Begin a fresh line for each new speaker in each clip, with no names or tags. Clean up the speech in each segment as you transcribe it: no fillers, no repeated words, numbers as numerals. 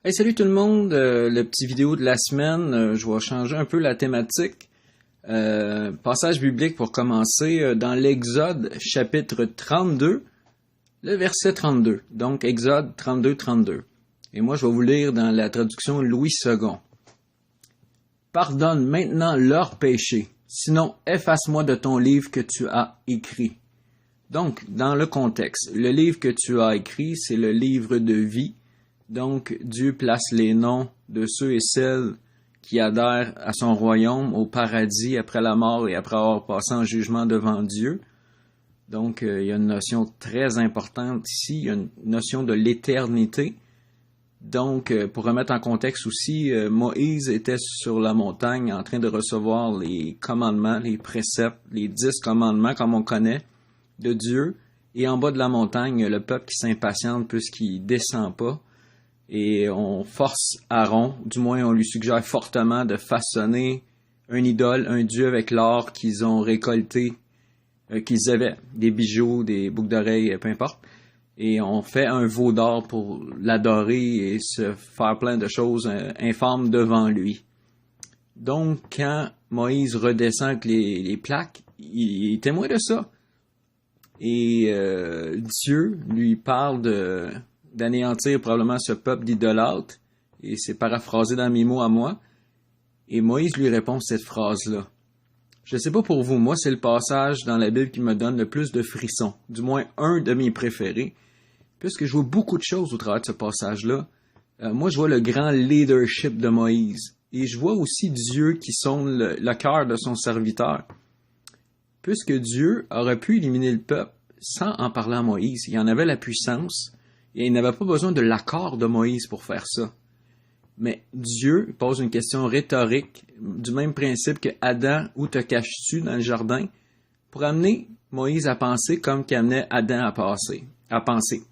Hey, salut tout le monde, le petit vidéo de la semaine, je vais changer un peu la thématique. Passage biblique pour commencer, dans l'Exode chapitre 32, le verset 32. Donc Exode 32. Et moi je vais vous lire dans la traduction Louis II. Pardonne maintenant leurs péchés, sinon efface-moi de ton livre que tu as écrit. Donc, dans le contexte, le livre que tu as écrit, c'est le livre de vie. Donc, Dieu place les noms de ceux et celles qui adhèrent à son royaume, au paradis, après la mort et après avoir passé en jugement devant Dieu. Donc, il y a une notion très importante ici, il y a une notion de l'éternité. Donc, pour remettre en contexte aussi, Moïse était sur la montagne en train de recevoir les commandements, les préceptes, les 10 commandements comme on connaît de Dieu. Et en bas de la montagne, le peuple qui s'impatiente puisqu'il ne descend pas. Et on force Aaron, du moins on lui suggère fortement de façonner un idole, un dieu avec l'or qu'ils ont récolté, qu'ils avaient, des bijoux, des boucles d'oreilles, peu importe. Et on fait un veau d'or pour l'adorer et se faire plein de choses infâmes devant lui. Donc quand Moïse redescend avec les plaques, il est témoin de ça. Et Dieu lui parle d'anéantir probablement ce peuple d'idolâtres, et c'est paraphrasé dans mes mots à moi, et Moïse lui répond cette phrase-là. Je sais pas pour vous, moi c'est le passage dans la Bible qui me donne le plus de frissons, du moins un de mes préférés, puisque je vois beaucoup de choses au travers de ce passage-là. Moi je vois le grand leadership de Moïse, et je vois aussi Dieu qui sonde le cœur de son serviteur. Puisque Dieu aurait pu éliminer le peuple sans en parler à Moïse, il en avait la puissance, et il n'avait pas besoin de l'accord de Moïse pour faire ça. Mais Dieu pose une question rhétorique, du même principe que Adam, où te caches-tu dans le jardin, pour amener Moïse à penser comme qu'amenait Adam à penser.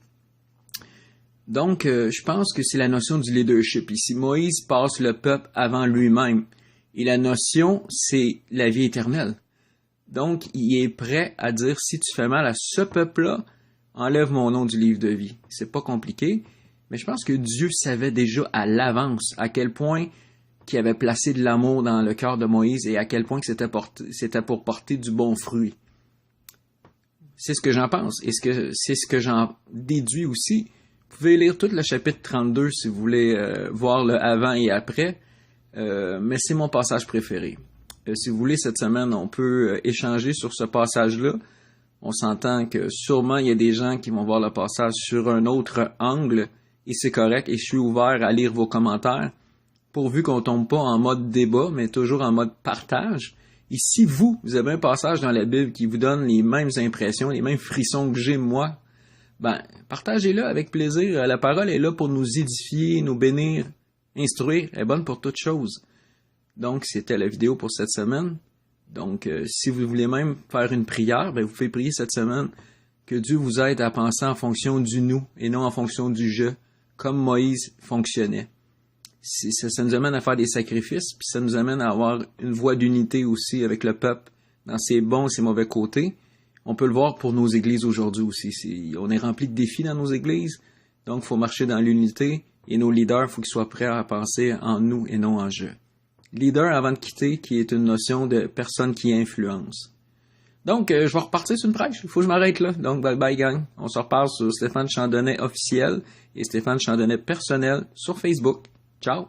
Donc, je pense que c'est la notion du leadership ici. Moïse passe le peuple avant lui-même. Et la notion, c'est la vie éternelle. Donc, il est prêt à dire, si tu fais mal à ce peuple-là, enlève mon nom du livre de vie. C'est pas compliqué, mais je pense que Dieu savait déjà à l'avance à quel point qu'il avait placé de l'amour dans le cœur de Moïse et à quel point que c'était pour porter du bon fruit. C'est ce que j'en pense et c'est ce que j'en déduis aussi. Vous pouvez lire tout le chapitre 32 si vous voulez voir le avant et après, mais c'est mon passage préféré. Si vous voulez, cette semaine, on peut échanger sur ce passage-là. On s'entend que sûrement il y a des gens qui vont voir le passage sur un autre angle, et c'est correct, et je suis ouvert à lire vos commentaires, pourvu qu'on tombe pas en mode débat, mais toujours en mode partage. Et si vous avez un passage dans la Bible qui vous donne les mêmes impressions, les mêmes frissons que j'ai moi, ben, partagez-le avec plaisir. La parole est là pour nous édifier, nous bénir, instruire, elle est bonne pour toutes choses. Donc, c'était la vidéo pour cette semaine. Donc, si vous voulez même faire une prière, ben, vous pouvez prier cette semaine que Dieu vous aide à penser en fonction du nous et non en fonction du je, comme Moïse fonctionnait. Ça nous amène à faire des sacrifices, puis ça nous amène à avoir une voie d'unité aussi avec le peuple dans ses bons et ses mauvais côtés. On peut le voir pour nos églises aujourd'hui aussi. On est rempli de défis dans nos églises, donc il faut marcher dans l'unité, et nos leaders, il faut qu'ils soient prêts à penser en nous et non en je. Leader avant de quitter, qui est une notion de personne qui influence. Donc, je vais repartir sur une prêche. Il faut que je m'arrête là. Donc, bye bye gang. On se reparle sur Stéphane Chandonnet officiel et Stéphane Chandonnet personnel sur Facebook. Ciao!